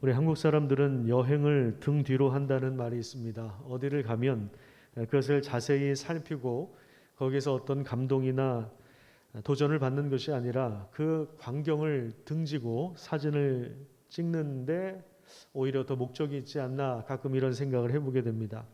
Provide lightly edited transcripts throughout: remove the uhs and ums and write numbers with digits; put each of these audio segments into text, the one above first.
우리 한국 사람들은 여행을 등 뒤로 한다는 말이 있습니다. 어디를 가면 그것을 자세히 살피고 거기서 어떤 감동이나 도전을 받는 것이 아니라 그 광경을 등지고 사진을 찍는데 오히려 더 목적이 있지 않나 가끔 이런 생각을 해보게 됩니다.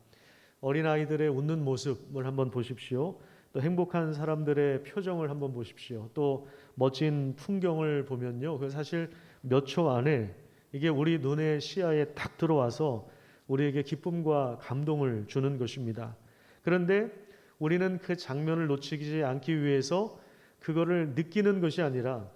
어린아이들의 웃는 모습을 한번 보십시오. 또 행복한 사람들의 표정을 한번 보십시오. 또 멋진 풍경을 보면요. 그 사실 몇 초 안에 이게 우리 눈의 시야에 딱 들어와서 우리에게 기쁨과 감동을 주는 것입니다. 그런데 우리는 그 장면을 놓치지 않기 위해서 그거를 느끼는 것이 아니라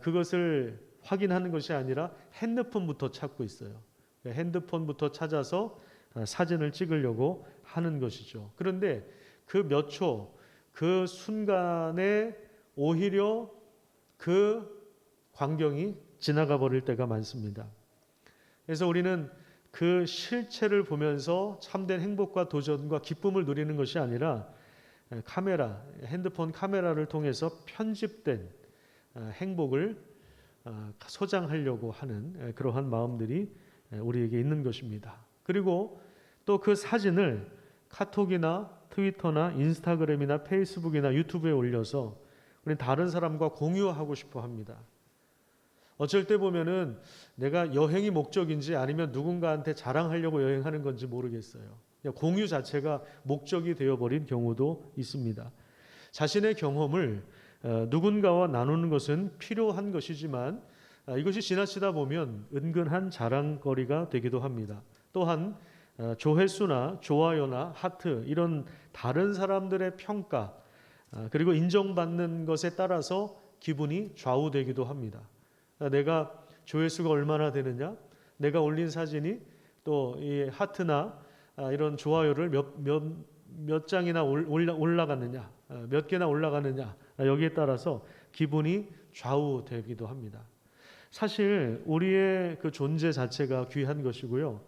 그것을 확인하는 것이 아니라 핸드폰부터 찾고 있어요. 핸드폰부터 찾아서 사진을 찍으려고 하는 것이죠. 그런데 그 몇 초, 그 순간에 오히려 그 광경이 지나가 버릴 때가 많습니다. 그래서 우리는 그 실체를 보면서 참된 행복과 도전과 기쁨을 누리는 것이 아니라 카메라, 핸드폰 카메라를 통해서 편집된 행복을 소장하려고 하는 그러한 마음들이 우리에게 있는 것입니다. 그리고 또 그 사진을 카톡이나 트위터나 인스타그램이나 페이스북이나 유튜브에 올려서 우리는 다른 사람과 공유하고 싶어 합니다. 어쩔 때 보면은 내가 여행이 목적인지 아니면 누군가한테 자랑하려고 여행하는 건지 모르겠어요. 공유 자체가 목적이 되어버린 경우도 있습니다. 자신의 경험을 누군가와 나누는 것은 필요한 것이지만 이것이 지나치다 보면 은근한 자랑거리가 되기도 합니다. 또한 조회수나 좋아요나 하트 이런 다른 사람들의 평가 그리고 인정받는 것에 따라서 기분이 좌우되기도 합니다. 내가 조회수가 얼마나 되느냐, 내가 올린 사진이 또 이 하트나 이런 좋아요를 몇 장이나 올라가느냐, 몇 개나 올라가느냐, 여기에 따라서 기분이 좌우되기도 합니다. 사실 우리의 그 존재 자체가 귀한 것이고요.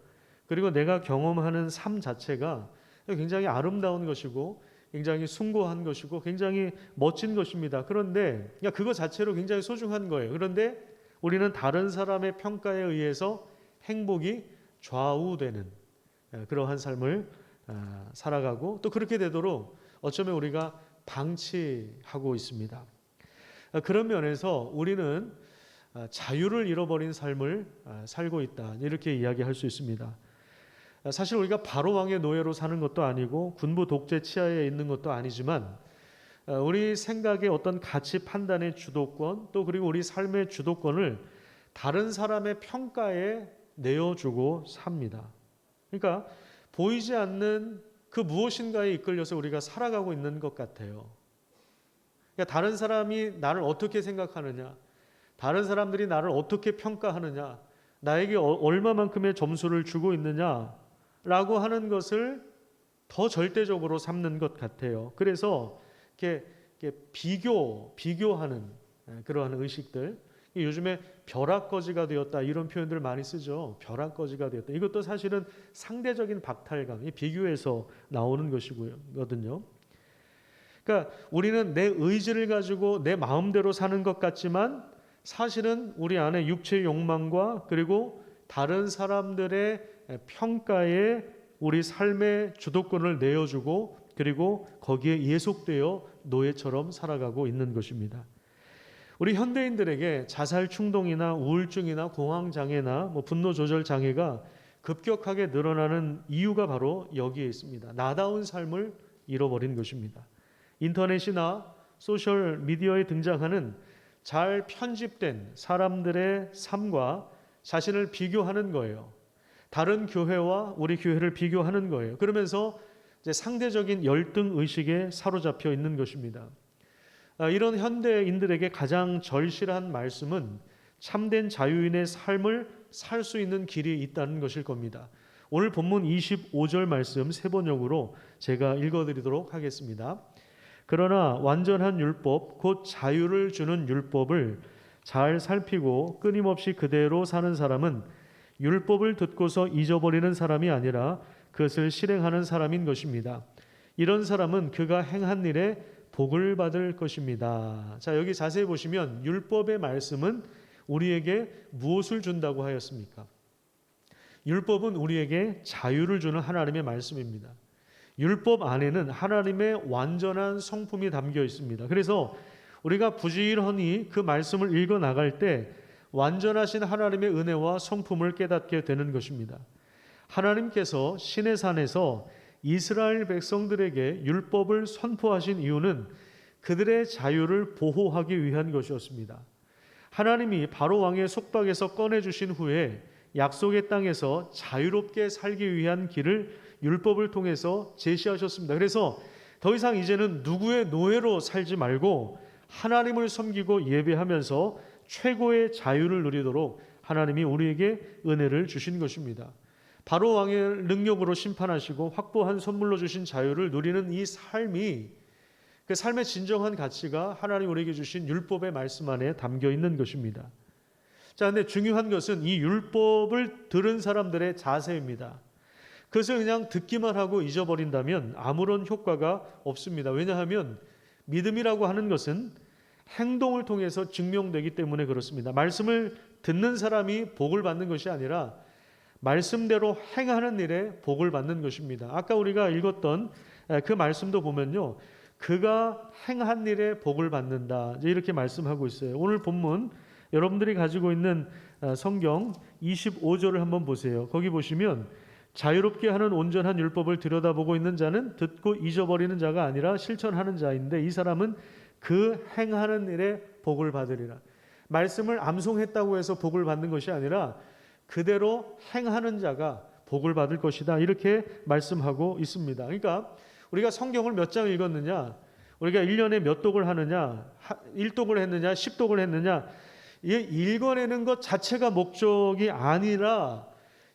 그리고 내가 경험하는 삶 자체가 굉장히 아름다운 것이고 굉장히 숭고한 것이고 굉장히 멋진 것입니다. 그런데 그거 자체로 굉장히 소중한 거예요. 그런데 우리는 다른 사람의 평가에 의해서 행복이 좌우되는 그러한 삶을 살아가고 또 그렇게 되도록 어쩌면 우리가 방치하고 있습니다. 그런 면에서 우리는 자유를 잃어버린 삶을 살고 있다 이렇게 이야기할 수 있습니다. 사실 우리가 바로왕의 노예로 사는 것도 아니고 군부 독재 치하에 있는 것도 아니지만 우리 생각의 어떤 가치 판단의 주도권 또 그리고 우리 삶의 주도권을 다른 사람의 평가에 내어주고 삽니다. 그러니까 보이지 않는 그 무엇인가에 이끌려서 우리가 살아가고 있는 것 같아요. 그러니까 다른 사람이 나를 어떻게 생각하느냐, 다른 사람들이 나를 어떻게 평가하느냐, 나에게 얼마만큼의 점수를 주고 있느냐라고 하는 것을 더 절대적으로 삼는 것 같아요. 그래서 이렇게 비교하는 그러한 의식들, 요즘에 벼락거지가 되었다 이런 표현들을 많이 쓰죠. 벼락거지가 되었다. 이것도 사실은 상대적인 박탈감, 이 비교에서 나오는 것이거든요. 그러니까 우리는 내 의지를 가지고 내 마음대로 사는 것 같지만 사실은 우리 안에 육체의 욕망과 그리고 다른 사람들의 평가에 우리 삶의 주도권을 내어주고 그리고 거기에 예속되어 노예처럼 살아가고 있는 것입니다. 우리 현대인들에게 자살 충동이나 우울증이나 공황 장애나 분노 조절 장애가 급격하게 늘어나는 이유가 바로 여기에 있습니다. 나다운 삶을 잃어버린 것입니다. 인터넷이나 소셜 미디어에 등장하는 잘 편집된 사람들의 삶과 자신을 비교하는 거예요. 다른 교회와 우리 교회를 비교하는 거예요. 그러면서 이제 상대적인 열등 의식에 사로잡혀 있는 것입니다. 이런 현대인들에게 가장 절실한 말씀은 참된 자유인의 삶을 살 수 있는 길이 있다는 것일 겁니다. 오늘 본문 25절 말씀 세 번역으로 제가 읽어드리도록 하겠습니다. 그러나 완전한 율법, 곧 자유를 주는 율법을 잘 살피고 끊임없이 그대로 사는 사람은 율법을 듣고서 잊어버리는 사람이 아니라 그것을 실행하는 사람인 것입니다. 이런 사람은 그가 행한 일에 복을 받을 것입니다. 자, 여기 자세히 보시면 율법의 말씀은 우리에게 무엇을 준다고 하였습니까? 율법은 우리에게 자유를 주는 하나님의 말씀입니다. 율법 안에는 하나님의 완전한 성품이 담겨 있습니다. 그래서 우리가 부지런히 그 말씀을 읽어 나갈 때 완전하신 하나님의 은혜와 성품을 깨닫게 되는 것입니다. 하나님께서 시내산에서 이스라엘 백성들에게 율법을 선포하신 이유는 그들의 자유를 보호하기 위한 것이었습니다. 하나님이 바로 왕의 속박에서 꺼내주신 후에 약속의 땅에서 자유롭게 살기 위한 길을 율법을 통해서 제시하셨습니다. 그래서 더 이상 이제는 누구의 노예로 살지 말고 하나님을 섬기고 예배하면서 최고의 자유를 누리도록 하나님이 우리에게 은혜를 주신 것입니다. 바로 왕의 능력으로 심판하시고 확보한 선물로 주신 자유를 누리는 이 삶이, 그 삶의 진정한 가치가 하나님 우리에게 주신 율법의 말씀 안에 담겨 있는 것입니다. 자, 근데 중요한 것은 이 율법을 들은 사람들의 자세입니다. 그것을 그냥 듣기만 하고 잊어버린다면 아무런 효과가 없습니다. 왜냐하면 믿음이라고 하는 것은 행동을 통해서 증명되기 때문에 그렇습니다. 말씀을 듣는 사람이 복을 받는 것이 아니라 말씀대로 행하는 일에 복을 받는 것입니다. 아까 우리가 읽었던 그 말씀도 보면요, 그가 행한 일에 복을 받는다, 이렇게 말씀하고 있어요. 오늘 본문 여러분들이 가지고 있는 성경 25절을 한번 보세요. 거기 보시면 자유롭게 하는 온전한 율법을 들여다보고 있는 자는 듣고 잊어버리는 자가 아니라 실천하는 자인데 이 사람은 그 행하는 일에 복을 받으리라. 말씀을 암송했다고 해서 복을 받는 것이 아니라 그대로 행하는 자가 복을 받을 것이다, 이렇게 말씀하고 있습니다. 그러니까 우리가 성경을 몇 장 읽었느냐, 우리가 1년에 몇 독을 하느냐, 1독을 했느냐, 10독을 했느냐, 읽어내는 것 자체가 목적이 아니라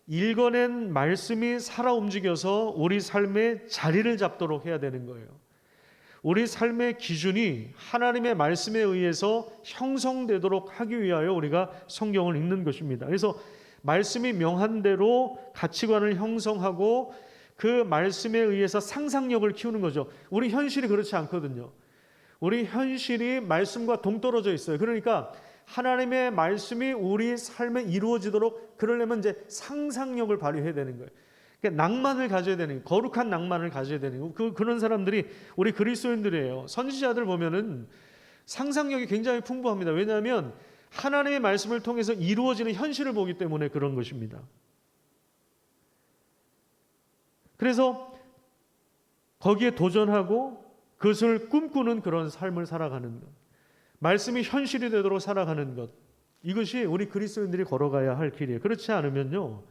읽어낸 말씀이 살아 움직여서 우리 삶의 자리를 잡도록 해야 되는 거예요. 우리 삶의 기준이 하나님의 말씀에 의해서 형성되도록 하기 위하여 우리가 성경을 읽는 것입니다. 그래서 말씀이 명한 대로 가치관을 형성하고 그 말씀에 의해서 상상력을 키우는 거죠. 우리 현실이 그렇지 않거든요. 우리 현실이 말씀과 동떨어져 있어요. 그러니까 하나님의 말씀이 우리 삶에 이루어지도록 그러려면 이제 상상력을 발휘해야 되는 거예요. 그러니까 낭만을 가져야 되는 거예요. 거룩한 낭만을 가져야 되는 거예요. 그런 사람들이 우리 그리스도인들이에요. 선지자들 보면은 상상력이 굉장히 풍부합니다. 왜냐하면 하나님의 말씀을 통해서 이루어지는 현실을 보기 때문에 그런 것입니다. 그래서 거기에 도전하고 그것을 꿈꾸는 그런 삶을 살아가는 것, 말씀이 현실이 되도록 살아가는 것, 이것이 우리 그리스도인들이 걸어가야 할 길이에요. 그렇지 않으면요,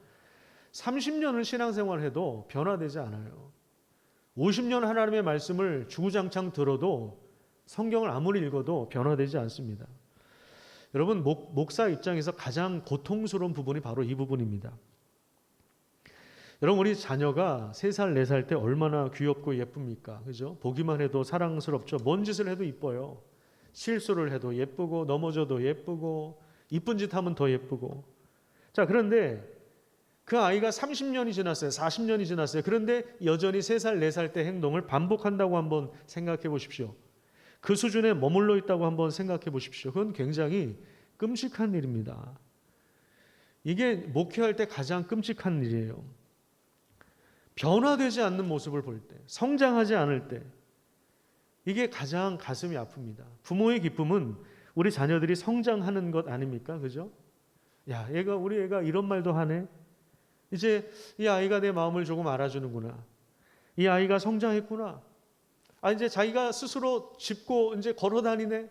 30년을 신앙생활해도 변화되지 않아요. 50년 하나님의 말씀을 주구장창 들어도 성경을 아무리 읽어도 변화되지 않습니다. 여러분, 목사 입장에서 가장 고통스러운 부분이 바로 이 부분입니다. 여러분, 우리 자녀가 3살, 4살 때 얼마나 귀엽고 예쁩니까? 그죠? 보기만 해도 사랑스럽죠. 뭔 짓을 해도 이뻐요. 실수를 해도 예쁘고, 넘어져도 예쁘고, 이쁜 짓 하면 더 예쁘고. 자, 그런데 그 아이가 30년이 지났어요. 40년이 지났어요. 그런데 여전히 3살, 4살 때 행동을 반복한다고 한번 생각해 보십시오. 그 수준에 머물러 있다고 한번 생각해 보십시오. 그건 굉장히 끔찍한 일입니다. 이게 목회할 때 가장 끔찍한 일이에요. 변화되지 않는 모습을 볼 때, 성장하지 않을 때, 이게 가장 가슴이 아픕니다. 부모의 기쁨은 우리 자녀들이 성장하는 것 아닙니까? 그죠? 야, 우리 애가 이런 말도 하네. 이제 이 아이가 내 마음을 조금 알아주는구나. 이 아이가 성장했구나. 이제 자기가 스스로 짚고 이제 걸어 다니네.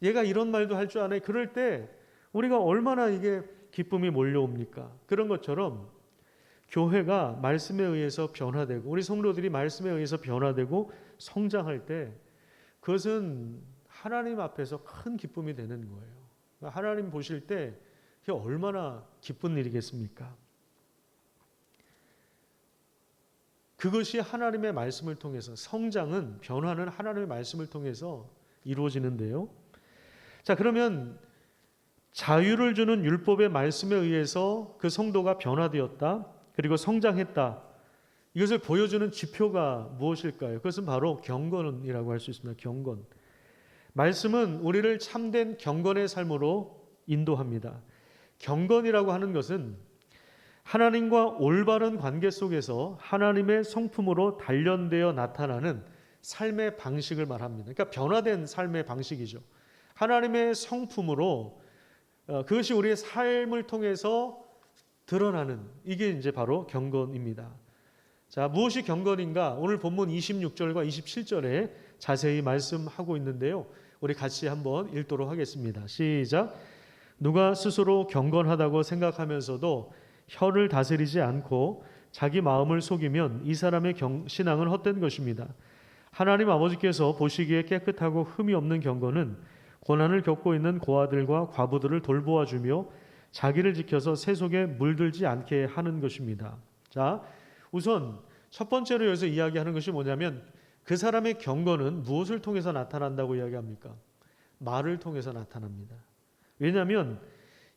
얘가 이런 말도 할 줄 아네. 그럴 때 우리가 얼마나 이게 기쁨이 몰려옵니까? 그런 것처럼 교회가 말씀에 의해서 변화되고 우리 성도들이 말씀에 의해서 변화되고 성장할 때 그것은 하나님 앞에서 큰 기쁨이 되는 거예요. 하나님 보실 때 그게 얼마나 기쁜 일이겠습니까? 그것이 하나님의 말씀을 통해서, 성장은, 변화는 하나님의 말씀을 통해서 이루어지는데요. 자, 그러면 자유를 주는 율법의 말씀에 의해서 그 성도가 변화되었다, 그리고 성장했다, 이것을 보여주는 지표가 무엇일까요? 그것은 바로 경건이라고 할 수 있습니다. 경건. 말씀은 우리를 참된 경건의 삶으로 인도합니다. 경건이라고 하는 것은 하나님과 올바른 관계 속에서 하나님의 성품으로 단련되어 나타나는 삶의 방식을 말합니다. 그러니까 변화된 삶의 방식이죠. 하나님의 성품으로 그것이 우리의 삶을 통해서 드러나는, 이게 이제 바로 경건입니다. 자, 무엇이 경건인가? 오늘 본문 26절과 27절에 자세히 말씀하고 있는데요. 우리 같이 한번 읽도록 하겠습니다. 시작. 누가 스스로 경건하다고 생각하면서도 혀를 다스리지 않고 자기 마음을 속이면 이 사람의 신앙은 헛된 것입니다. 하나님 아버지께서 보시기에 깨끗하고 흠이 없는 경건은 고난을 겪고 있는 고아들과 과부들을 돌보아 주며 자기를 지켜서 세속에 물들지 않게 하는 것입니다. 자, 우선 첫 번째로 여기서 이야기하는 것이 뭐냐면 그 사람의 경건은 무엇을 통해서 나타난다고 이야기합니까? 말을 통해서 나타납니다. 왜냐하면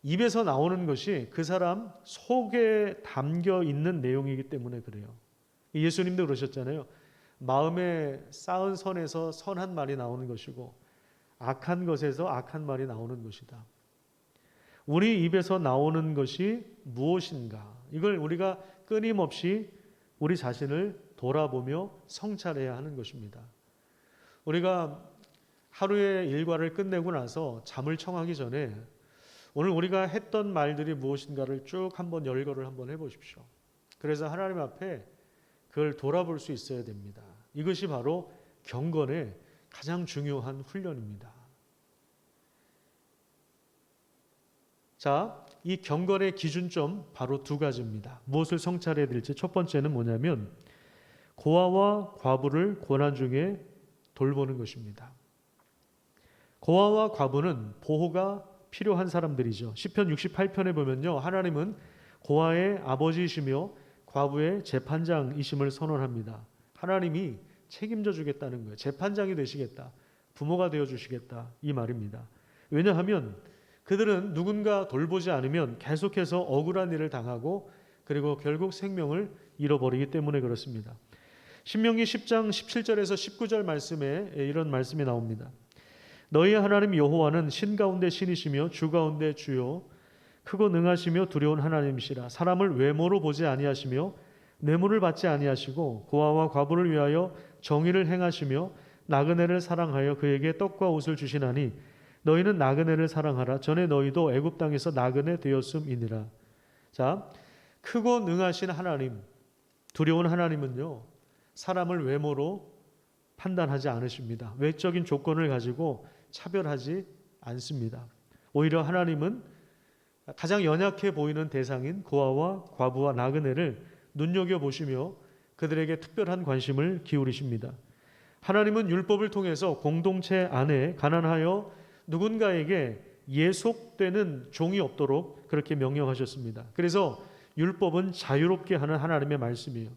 입에서 나오는 것이 그 사람 속에 담겨 있는 내용이기 때문에 그래요. 예수님도 그러셨잖아요. 마음에 쌓은 선에서 선한 말이 나오는 것이고 악한 것에서 악한 말이 나오는 것이다. 우리 입에서 나오는 것이 무엇인가? 이걸 우리가 끊임없이 우리 자신을 돌아보며 성찰해야 하는 것입니다. 우리가 하루의 일과를 끝내고 나서 잠을 청하기 전에 오늘 우리가 했던 말들이 무엇인가를 쭉 한번 열거를 한번 해보십시오. 그래서 하나님 앞에 그걸 돌아볼 수 있어야 됩니다. 이것이 바로 경건의 가장 중요한 훈련입니다. 자, 이 경건의 기준점 바로 두 가지입니다. 무엇을 성찰해야 될지 첫 번째는 뭐냐면 고아와 과부를 고난 중에 돌보는 것입니다. 고아와 과부는 보호가 필요한 사람들이죠. 시편 68편에 보면요, 하나님은 고아의 아버지이시며 과부의 재판장이심을 선언합니다. 하나님이 책임져 주겠다는 거예요. 재판장이 되시겠다. 부모가 되어 주시겠다. 이 말입니다. 왜냐하면 그들은 누군가 돌보지 않으면 계속해서 억울한 일을 당하고 그리고 결국 생명을 잃어버리기 때문에 그렇습니다. 신명기 10장 17절에서 19절 말씀에 이런 말씀이 나옵니다. 너희 하나님 여호와는 신 가운데 신이시며 주 가운데 주요 크고 능하시며 두려운 하나님이시라. 사람을 외모로 보지 아니하시며 뇌물을 받지 아니하시고 고아와 과부를 위하여 정의를 행하시며 나그네를 사랑하여 그에게 떡과 옷을 주시나니 너희는 나그네를 사랑하라. 전에 너희도 애굽 땅에서 나그네 되었음이니라. 자, 크고 능하신 하나님, 두려운 하나님은요, 사람을 외모로 판단하지 않으십니다. 외적인 조건을 가지고 차별하지 않습니다. 오히려 하나님은 가장 연약해 보이는 대상인 고아와 과부와 나그네를 눈여겨보시며 그들에게 특별한 관심을 기울이십니다. 하나님은 율법을 통해서 공동체 안에 가난하여 누군가에게 예속되는 종이 없도록 그렇게 명령하셨습니다. 그래서 율법은 자유롭게 하는 하나님의 말씀이에요.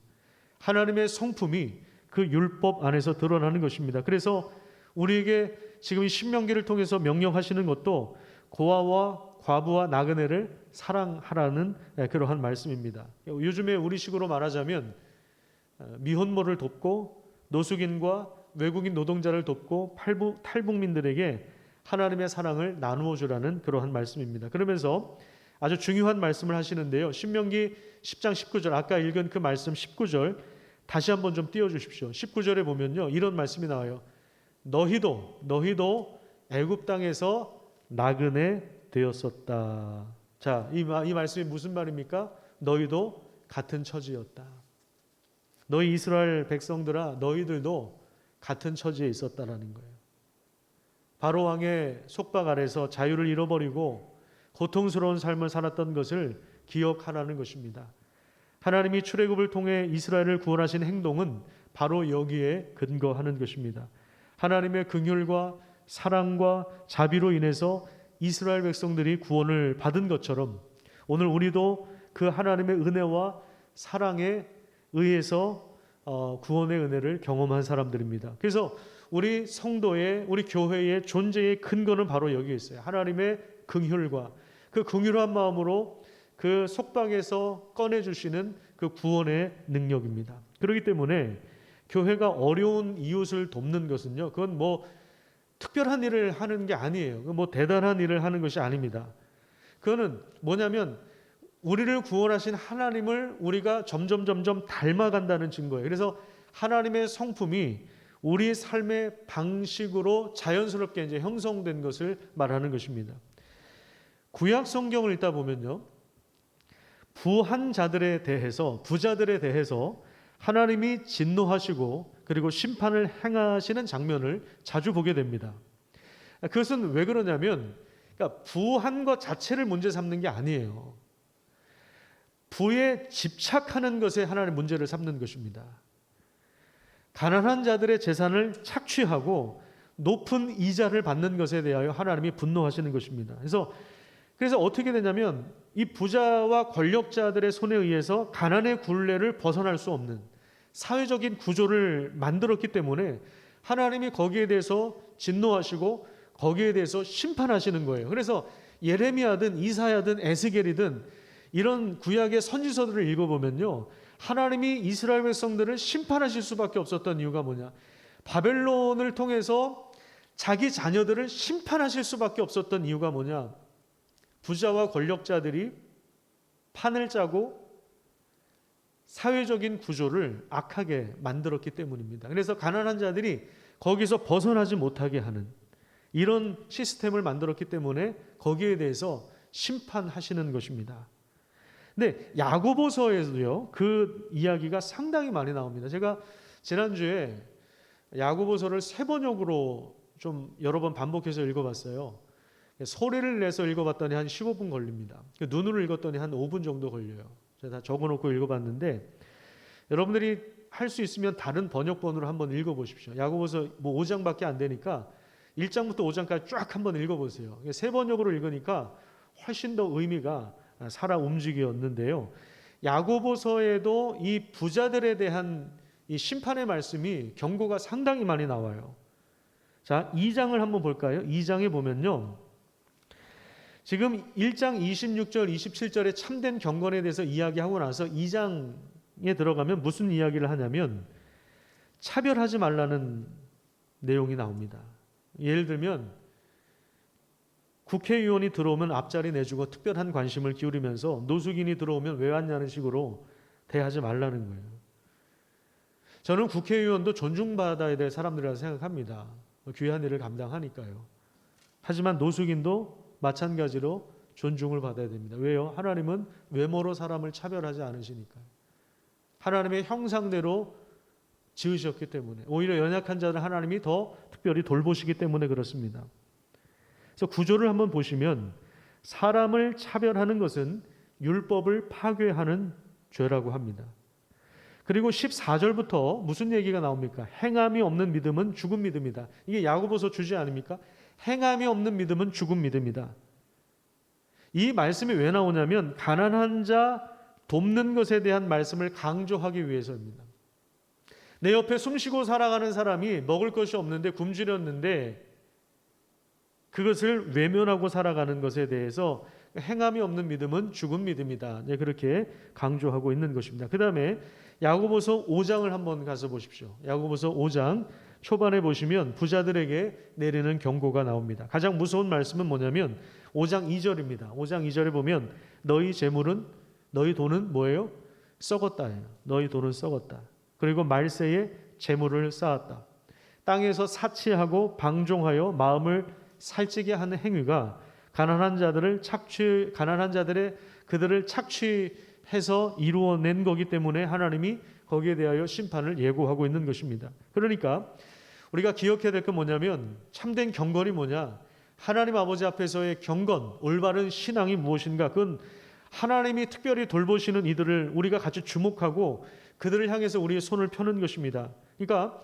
하나님의 성품이 그 율법 안에서 드러나는 것입니다. 그래서 우리에게 지금 이 신명기를 통해서 명령하시는 것도 고아와 과부와 나그네를 사랑하라는 그러한 말씀입니다. 요즘에 우리식으로 말하자면 미혼모를 돕고 노숙인과 외국인 노동자를 돕고 탈북민들에게 하나님의 사랑을 나누어 주라는 그러한 말씀입니다. 그러면서 아주 중요한 말씀을 하시는데요. 신명기 10장 19절, 아까 읽은 그 말씀 19절 다시 한번 좀 띄워주십시오. 19절에 보면요, 이런 말씀이 나와요. 너희도 애굽 땅에서 나그네 되었었다. 자, 이 말씀이 무슨 말입니까? 너희도 같은 처지였다. 너희 이스라엘 백성들아, 너희들도 같은 처지에 있었다라는 거예요. 바로 왕의 속박 아래서 자유를 잃어버리고 고통스러운 삶을 살았던 것을 기억하라는 것입니다. 하나님이 출애굽을 통해 이스라엘을 구원하신 행동은 바로 여기에 근거하는 것입니다. 하나님의 긍휼과 사랑과 자비로 인해서 이스라엘 백성들이 구원을 받은 것처럼 오늘 우리도 그 하나님의 은혜와 사랑에 의해서 구원의 은혜를 경험한 사람들입니다. 그래서 우리 성도의, 우리 교회의 존재의 근거는 바로 여기에 있어요. 하나님의 긍휼과 그 긍휼한 마음으로 그 속박에서 꺼내주시는 그 구원의 능력입니다. 그렇기 때문에 교회가 어려운 이웃을 돕는 것은요, 그건 뭐 특별한 일을 하는 게 아니에요. 뭐 대단한 일을 하는 것이 아닙니다. 그거는 뭐냐면 우리를 구원하신 하나님을 우리가 점점 닮아간다는 증거예요. 그래서 하나님의 성품이 우리 삶의 방식으로 자연스럽게 이제 형성된 것을 말하는 것입니다. 구약 성경을 읽다 보면요, 부한 자들에 대해서, 부자들에 대해서 하나님이 진노하시고 그리고 심판을 행하시는 장면을 자주 보게 됩니다. 그것은 왜 그러냐면, 그러니까 부한 것 자체를 문제 삼는 게 아니에요. 부에 집착하는 것에 하나님 문제를 삼는 것입니다. 가난한 자들의 재산을 착취하고 높은 이자를 받는 것에 대하여 하나님이 분노하시는 것입니다. 그래서 어떻게 되냐면, 이 부자와 권력자들의 손에 의해서 가난의 굴레를 벗어날 수 없는 사회적인 구조를 만들었기 때문에 하나님이 거기에 대해서 진노하시고 거기에 대해서 심판하시는 거예요. 그래서 예레미야든 이사야든 에스겔이든 이런 구약의 선지서들을 읽어보면요, 하나님이 이스라엘 백성들을 심판하실 수밖에 없었던 이유가 뭐냐? 바벨론을 통해서 자기 자녀들을 심판하실 수밖에 없었던 이유가 뭐냐? 부자와 권력자들이 판을 짜고 사회적인 구조를 악하게 만들었기 때문입니다. 그래서 가난한 자들이 거기서 벗어나지 못하게 하는 이런 시스템을 만들었기 때문에 거기에 대해서 심판하시는 것입니다. 근데 야고보서에도요, 그 이야기가 상당히 많이 나옵니다. 제가 지난주에 야고보서를 세 번역으로 좀 여러 번 반복해서 읽어봤어요. 소리를 내서 읽어봤더니 한 15분 걸립니다. 눈으로 읽었더니 한 5분 정도 걸려요. 제가 다 적어놓고 읽어봤는데, 여러분들이 할 수 있으면 다른 번역본으로 한번 읽어보십시오. 야고보서 5장밖에 안 되니까 1장부터 5장까지 쫙 한번 읽어보세요. 세 번역으로 읽으니까 훨씬 더 의미가 살아 움직였는데요. 야고보서에도 이 부자들에 대한 이 심판의 말씀이, 경고가 상당히 많이 나와요. 자, 2장을 한번 볼까요? 2장에 보면요, 지금 1장 26절 27절에 참된 경건에 대해서 이야기하고 나서 2장에 들어가면 무슨 이야기를 하냐면 차별하지 말라는 내용이 나옵니다. 예를 들면 국회의원이 들어오면 앞자리 내주고 특별한 관심을 기울이면서 노숙인이 들어오면 왜 왔냐는 식으로 대하지 말라는 거예요. 저는 국회의원도 존중받아야 될 사람들이라고 생각합니다. 귀한 일을 감당하니까요. 하지만 노숙인도 마찬가지로 존중을 받아야 됩니다. 왜요? 하나님은 외모로 사람을 차별하지 않으시니까요. 하나님의 형상대로 지으셨기 때문에, 오히려 연약한 자를 하나님이 더 특별히 돌보시기 때문에 그렇습니다. 그래서 구조를 한번 보시면, 사람을 차별하는 것은 율법을 파괴하는 죄라고 합니다. 그리고 14절부터 무슨 얘기가 나옵니까? 행함이 없는 믿음은 죽은 믿음이다. 이게 야고보서 주제 아닙니까? 행함이 없는 믿음은 죽은 믿음이다. 이 말씀이 왜 나오냐면 가난한 자 돕는 것에 대한 말씀을 강조하기 위해서입니다. 내 옆에 숨쉬고 살아가는 사람이 먹을 것이 없는데 굶주렸는데 그것을 외면하고 살아가는 것에 대해서 행함이 없는 믿음은 죽은 믿음이다. 그렇게 강조하고 있는 것입니다. 그 다음에 야고보서 5장을 한번 가서 보십시오. 야고보서 5장 초반에 보시면 부자들에게 내리는 경고가 나옵니다. 가장 무서운 말씀은 뭐냐면 5장 2절입니다. 5장 2절에 보면 너희 재물은, 너희 돈은 뭐예요? 썩었다. 너희 돈은 썩었다. 그리고 말세에 재물을 쌓았다. 땅에서 사치하고 방종하여 마음을 살찌게 하는 행위가 가난한 자들의 그들을 착취해서 이루어낸 거기 때문에 하나님이 거기에 대하여 심판을 예고하고 있는 것입니다. 그러니까 우리가 기억해야 될 건 뭐냐면 참된 경건이 뭐냐? 하나님 아버지 앞에서의 경건, 올바른 신앙이 무엇인가? 그건 하나님이 특별히 돌보시는 이들을 우리가 같이 주목하고 그들을 향해서 우리의 손을 펴는 것입니다. 그러니까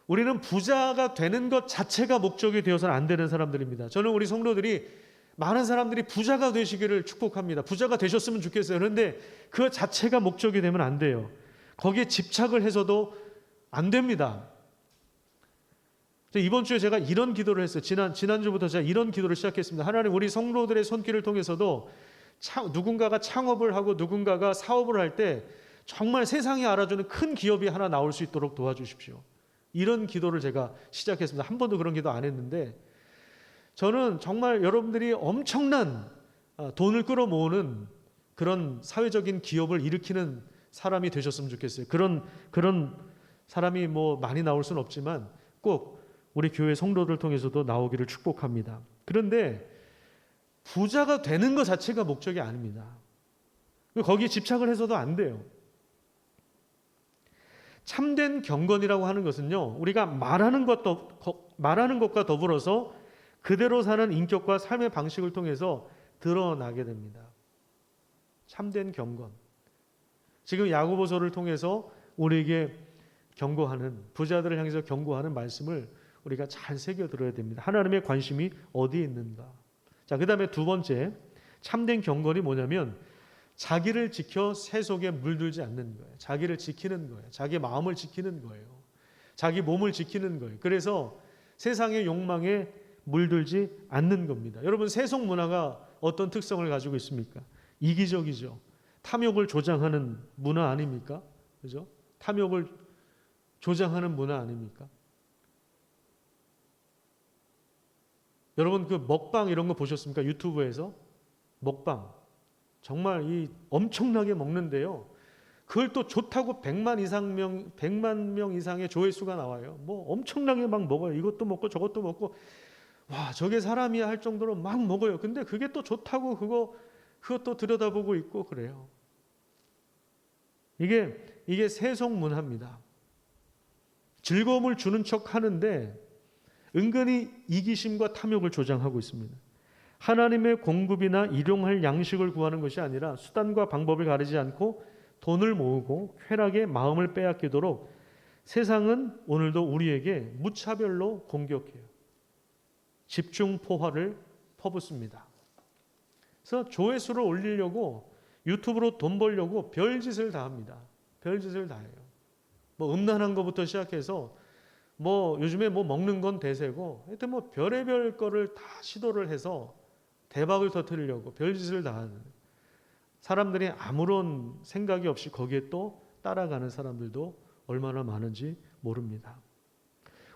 우리는 부자가 되는 것 자체가 목적이 되어서는 안 되는 사람들입니다. 저는 우리 성도들이, 많은 사람들이 부자가 되시기를 축복합니다. 부자가 되셨으면 좋겠어요. 그런데 그 자체가 목적이 되면 안 돼요. 거기에 집착을 해서도 안 됩니다. 이번 주에 제가 이런 기도를 했어요. 지난주부터 제가 이런 기도를 시작했습니다. 하나님, 우리 성도들의 손길을 통해서도 누군가가 창업을 하고 누군가가 사업을 할 때 정말 세상이 알아주는 큰 기업이 하나 나올 수 있도록 도와주십시오. 이런 기도를 제가 시작했습니다. 한 번도 그런 기도 안 했는데, 저는 정말 여러분들이 엄청난 돈을 끌어모으는 그런 사회적인 기업을 일으키는 사람이 되셨으면 좋겠어요. 그런 사람이 뭐 많이 나올 수는 없지만 꼭 우리 교회 성도들 통해서도 나오기를 축복합니다. 그런데 부자가 되는 것 자체가 목적이 아닙니다. 거기에 집착을 해서도 안 돼요. 참된 경건이라고 하는 것은요, 우리가 말하는 것과 더불어서 그대로 사는 인격과 삶의 방식을 통해서 드러나게 됩니다. 참된 경건. 지금 야고보서를 통해서 우리에게 경고하는, 부자들을 향해서 경고하는 말씀을 우리가 잘 새겨 들어야 됩니다. 하나님의 관심이 어디에 있는가. 자, 그 다음에 두 번째, 참된 경건이 뭐냐면 자기를 지켜 세속에 물들지 않는 거예요. 자기를 지키는 거예요. 자기 마음을 지키는 거예요. 자기 몸을 지키는 거예요. 그래서 세상의 욕망에 물들지 않는 겁니다. 여러분, 세속 문화가 어떤 특성을 가지고 있습니까? 이기적이죠. 탐욕을 조장하는 문화 아닙니까? 그죠? 탐욕을 조장하는 문화 아닙니까? 여러분, 그 먹방 이런 거 보셨습니까? 유튜브에서 먹방. 정말 이 엄청나게 먹는데요. 그걸 또 좋다고 100만 명 이상의 조회수가 나와요. 뭐 엄청나게 막 먹어요. 이것도 먹고 저것도 먹고, 와, 저게 사람이야 할 정도로 막 먹어요. 근데 그게 또 좋다고 그것도 들여다보고 있고 그래요. 이게 세속 문화입니다. 즐거움을 주는 척 하는데 은근히 이기심과 탐욕을 조장하고 있습니다. 하나님의 공급이나 일용할 양식을 구하는 것이 아니라 수단과 방법을 가리지 않고 돈을 모으고 쾌락에 마음을 빼앗기도록 세상은 오늘도 우리에게 무차별로 공격해요. 집중 포화를 퍼붓습니다. 그래서 조회수를 올리려고 유튜브로 돈 벌려고 별짓을 다 합니다. 별짓을 다 해요. 뭐 음란한 것부터 시작해서 뭐 요즘에 뭐 먹는 건 대세고 하여튼 뭐 별의별 거를 다 시도를 해서 대박을 터뜨리려고 별짓을 다 하는, 사람들이 아무런 생각이 없이 거기에 또 따라가는 사람들도 얼마나 많은지 모릅니다.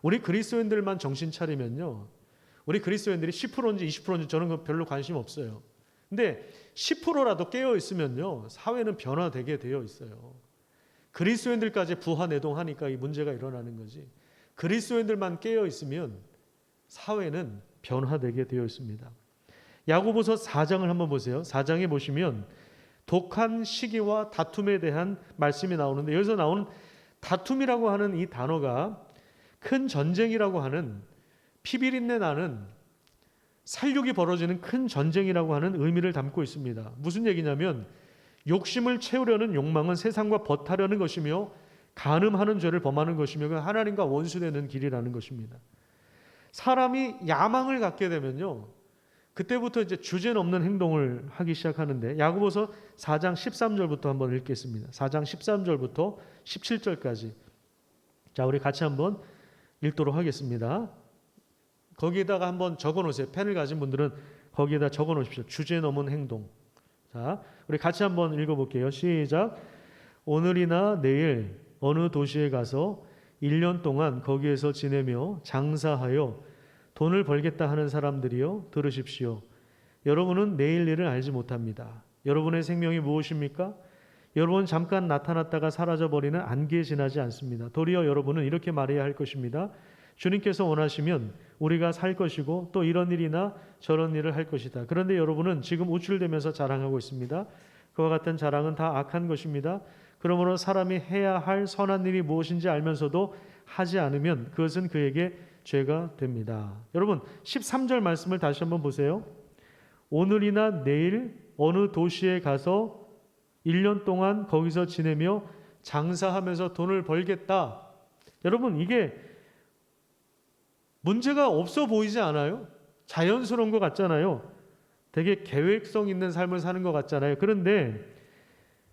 우리 그리스도인들만 정신 차리면요, 우리 그리스도인들이 10%인지 20%인지 저는 별로 관심 없어요. 근데 10%라도 깨어 있으면요, 사회는 변화되게 되어 있어요. 그리스도인들까지 부하내동하니까 이 문제가 일어나는 거지. 그리스도인들만 깨어 있으면 사회는 변화되게 되어 있습니다. 야고보서 4장을 한번 보세요. 4장에 보시면 독한 시기와 다툼에 대한 말씀이 나오는데, 여기서 나오는 다툼이라고 하는 이 단어가 큰 전쟁이라고 하는, 피비린내 나는 살육이 벌어지는 큰 전쟁이라고 하는 의미를 담고 있습니다. 무슨 얘기냐면 욕심을 채우려는 욕망은 세상과 벗하려는 것이며 간음하는 죄를 범하는 것이며 하나님과 원수되는 길이라는 것입니다. 사람이 야망을 갖게 되면요, 그때부터 이제 주제넘는 행동을 하기 시작하는데, 야고보서 4장 13절부터 한번 읽겠습니다. 4장 13절부터 17절까지. 자, 우리 같이 한번 읽도록 하겠습니다. 거기에다가 한번 적어 놓으세요. 펜을 가진 분들은 거기에다 적어 놓으십시오. 주제넘은 행동. 자, 우리 같이 한번 읽어볼게요. 시작. 오늘이나 내일 어느 도시에 가서 1년 동안 거기에서 지내며 장사하여 돈을 벌겠다 하는 사람들이여, 들으십시오. 여러분은 내일 일을 알지 못합니다. 여러분의 생명이 무엇입니까? 여러분 잠깐 나타났다가 사라져버리는 안개에 지나지 않습니다. 도리어 여러분은 이렇게 말해야 할 것입니다. 주님께서 원하시면 우리가 살 것이고 또 이런 일이나 저런 일을 할 것이다. 그런데 여러분은 지금 우쭐대면서 자랑하고 있습니다. 그와 같은 자랑은 다 악한 것입니다. 그러므로 사람이 해야 할 선한 일이 무엇인지 알면서도 하지 않으면 그것은 그에게 죄가 됩니다. 여러분, 13절 말씀을 다시 한번 보세요. 오늘이나 내일 어느 도시에 가서 1년 동안 거기서 지내며 장사하면서 돈을 벌겠다. 여러분, 이게 문제가 없어 보이지 않아요? 자연스러운 것 같잖아요. 되게 계획성 있는 삶을 사는 것 같잖아요. 그런데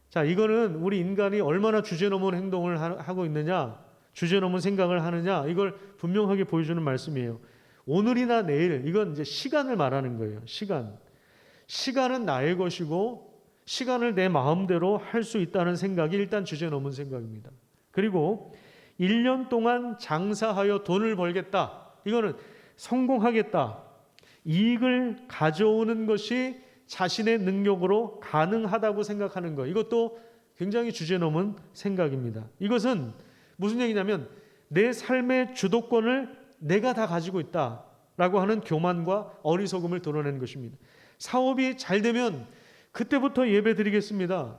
자, 이거는 우리 인간이 얼마나 주제넘은 행동을 하고 있느냐, 주제넘은 생각을 하느냐, 이걸 분명하게 보여주는 말씀이에요. 오늘이나 내일, 이건 이제 시간을 말하는 거예요. 시간은 나의 것이고 시간을 내 마음대로 할 수 있다는 생각이 일단 주제넘은 생각입니다. 그리고 1년 동안 장사하여 돈을 벌겠다. 이거는 성공하겠다. 이익을 가져오는 것이 자신의 능력으로 가능하다고 생각하는 것, 이것도 굉장히 주제넘은 생각입니다. 이것은 무슨 얘기냐면 내 삶의 주도권을 내가 다 가지고 있다라고 하는 교만과 어리석음을 드러내는 것입니다. 사업이 잘 되면 그때부터 예배 드리겠습니다.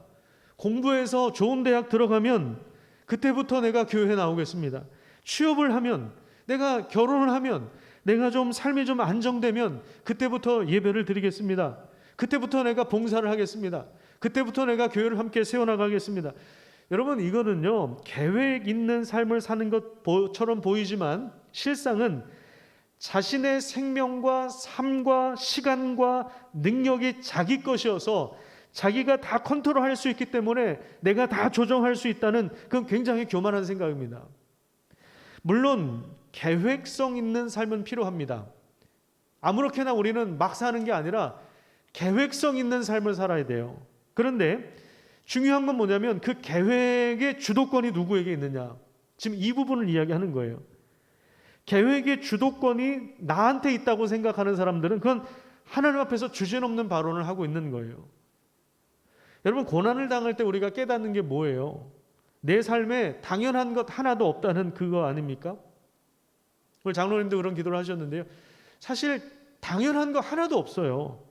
공부해서 좋은 대학 들어가면 그때부터 내가 교회에 나오겠습니다. 취업을 하면, 내가 결혼을 하면, 내가 좀 삶이 좀 안정되면 그때부터 예배를 드리겠습니다. 그때부터 내가 봉사를 하겠습니다. 그때부터 내가 교회를 함께 세워나가겠습니다. 여러분, 이거는요, 계획 있는 삶을 사는 것처럼 보이지만 실상은 자신의 생명과 삶과 시간과 능력이 자기 것이어서 자기가 다 컨트롤할 수 있기 때문에 내가 다 조정할 수 있다는, 그건 굉장히 교만한 생각입니다. 물론 계획성 있는 삶은 필요합니다. 아무렇게나 우리는 막 사는 게 아니라 계획성 있는 삶을 살아야 돼요. 그런데 중요한 건 뭐냐면 그 계획의 주도권이 누구에게 있느냐. 지금 이 부분을 이야기하는 거예요. 계획의 주도권이 나한테 있다고 생각하는 사람들은 그건 하나님 앞에서 주제넘는 발언을 하고 있는 거예요. 여러분, 고난을 당할 때 우리가 깨닫는 게 뭐예요? 내 삶에 당연한 것 하나도 없다는 그거 아닙니까? 오늘 장로님도 그런 기도를 하셨는데요. 사실 당연한 거 하나도 없어요.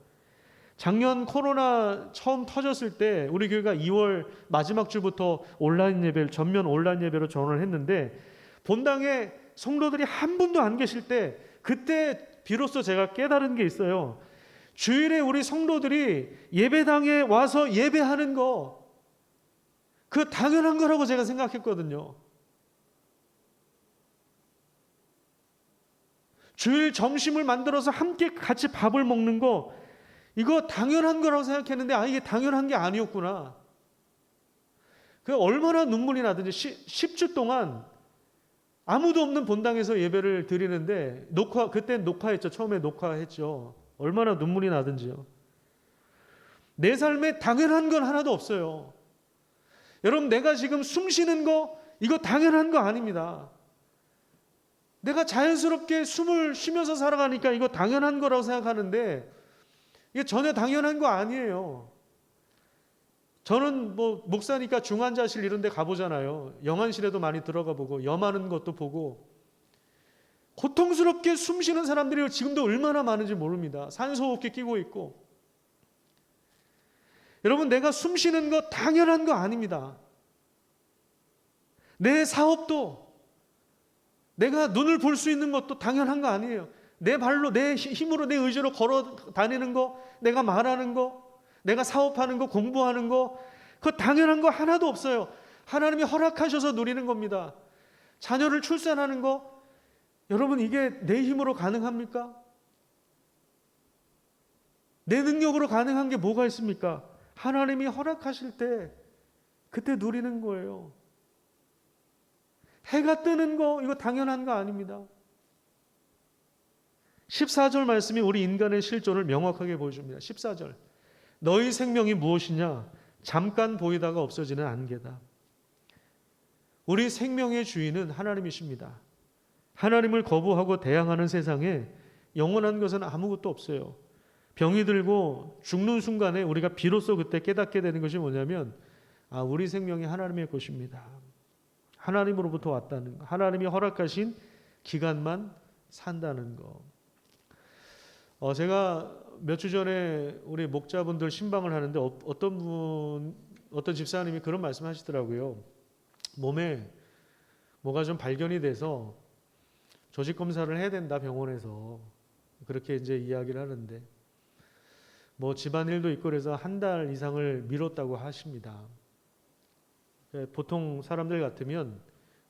작년 코로나 처음 터졌을 때 우리 교회가 2월 마지막 주부터 온라인 예배를, 전면 온라인 예배로 전환을 했는데 본당에 성도들이 한 분도 안 계실 때, 그때 비로소 제가 깨달은 게 있어요. 주일에 우리 성도들이 예배당에 와서 예배하는 거, 그 당연한 거라고 제가 생각했거든요. 주일 점심을 만들어서 함께 같이 밥을 먹는 거, 이거 당연한 거라고 생각했는데 이게 당연한 게 아니었구나. 그 얼마나 눈물이 나든지 10주 동안 아무도 없는 본당에서 예배를 드리는데, 그때 녹화했죠. 처음에 녹화했죠. 얼마나 눈물이 나든지요. 내 삶에 당연한 건 하나도 없어요. 여러분, 내가 지금 숨 쉬는 거, 이거 당연한 거 아닙니다. 내가 자연스럽게 숨을 쉬면서 살아가니까 이거 당연한 거라고 생각하는데 이게 전혀 당연한 거 아니에요. 저는 목사니까 중환자실 이런 데 가보잖아요. 영안실에도 많이 들어가 보고 염하는 것도 보고, 고통스럽게 숨 쉬는 사람들이 지금도 얼마나 많은지 모릅니다. 산소호흡기 끼고 있고. 여러분, 내가 숨 쉬는 거 당연한 거 아닙니다. 내 사업도, 내가 눈을 볼 수 있는 것도 당연한 거 아니에요. 내 발로, 내 힘으로, 내 의지로 걸어 다니는 거, 내가 말하는 거, 내가 사업하는 거, 공부하는 거, 그거 당연한 거 하나도 없어요. 하나님이 허락하셔서 누리는 겁니다. 자녀를 출산하는 거, 여러분, 이게 내 힘으로 가능합니까? 내 능력으로 가능한 게 뭐가 있습니까? 하나님이 허락하실 때 그때 누리는 거예요. 해가 뜨는 거, 이거 당연한 거 아닙니다. 14절 말씀이 우리 인간의 실존을 명확하게 보여줍니다. 14절. 너희 생명이 무엇이냐? 잠깐 보이다가 없어지는 안개다. 우리 생명의 주인은 하나님이십니다. 하나님을 거부하고 대항하는 세상에 영원한 것은 아무것도 없어요. 병이 들고 죽는 순간에 우리가 비로소 그때 깨닫게 되는 것이 뭐냐면, 우리 생명이 하나님의 것입니다. 하나님으로부터 왔다는 거, 하나님이 허락하신 기간만 산다는 거. 제가 몇 주 전에 우리 목자분들 신방을 하는데 어떤 집사님이 그런 말씀하시더라고요. 몸에 뭐가 좀 발견이 돼서 조직 검사를 해야 된다, 병원에서. 그렇게 이제 이야기를 하는데, 집안일도 있고 그래서 한 달 이상을 미뤘다고 하십니다. 보통 사람들 같으면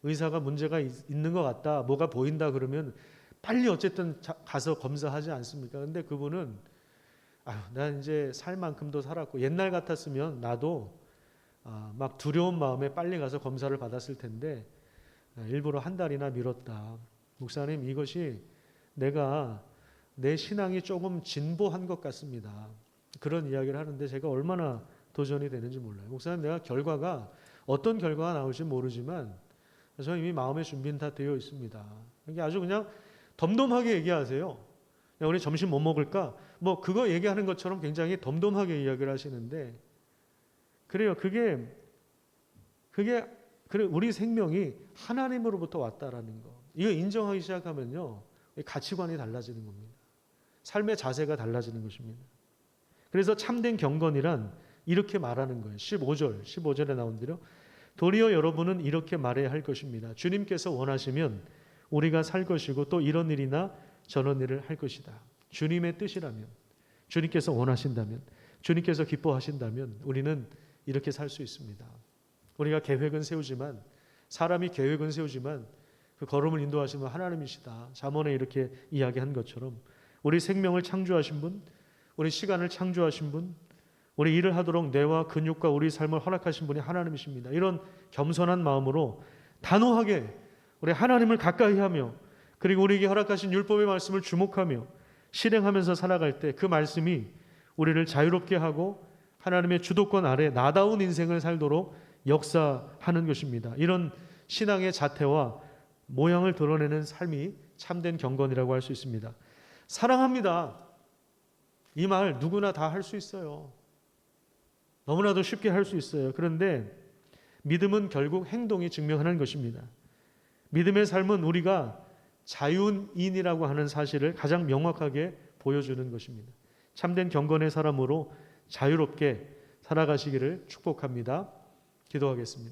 의사가 문제가 있는 것 같다, 뭐가 보인다 그러면 빨리 어쨌든 가서 검사하지 않습니까? 근데 그분은 난 이제 살 만큼도 살았고, 옛날 같았으면 나도 막 두려운 마음에 빨리 가서 검사를 받았을 텐데 일부러 한 달이나 미뤘다. 목사님, 이것이 내 신앙이 조금 진보한 것 같습니다. 그런 이야기를 하는데 제가 얼마나 도전이 되는지 몰라요. 목사님, 내가 어떤 결과가 나올지 모르지만 저는 이미 마음의 준비는 다 되어 있습니다. 이게 아주 그냥 덤덤하게 얘기하세요. 야, 우리 점심 뭐 먹을까? 뭐 그거 얘기하는 것처럼 굉장히 덤덤하게 이야기를 하시는데, 그래요. 그게 그래, 우리 생명이 하나님으로부터 왔다라는 거. 이거 인정하기 시작하면요, 가치관이 달라지는 겁니다. 삶의 자세가 달라지는 것입니다. 그래서 참된 경건이란 이렇게 말하는 거예요. 15절에 나온 대로 도리어 여러분은 이렇게 말해야 할 것입니다. 주님께서 원하시면 우리가 살 것이고 또 이런 일이나 저런 일을 할 것이다. 주님의 뜻이라면, 주님께서 원하신다면, 주님께서 기뻐하신다면 우리는 이렇게 살 수 있습니다. 우리가 계획은 세우지만, 사람이 계획은 세우지만 그 걸음을 인도하시는 하나님이시다. 잠언에 이렇게 이야기한 것처럼 우리 생명을 창조하신 분, 우리 시간을 창조하신 분, 우리 일을 하도록 뇌와 근육과 우리 삶을 허락하신 분이 하나님이십니다. 이런 겸손한 마음으로 단호하게 우리 하나님을 가까이 하며, 그리고 우리에게 허락하신 율법의 말씀을 주목하며 실행하면서 살아갈 때 그 말씀이 우리를 자유롭게 하고 하나님의 주도권 아래 나다운 인생을 살도록 역사하는 것입니다. 이런 신앙의 자태와 모양을 드러내는 삶이 참된 경건이라고 할 수 있습니다. 사랑합니다. 이 말 누구나 다 할 수 있어요. 너무나도 쉽게 할 수 있어요. 그런데 믿음은 결국 행동이 증명하는 것입니다. 믿음의 삶은 우리가 자유인이라고 하는 사실을 가장 명확하게 보여주는 것입니다. 참된 경건의 사람으로 자유롭게 살아가시기를 축복합니다. 기도하겠습니다.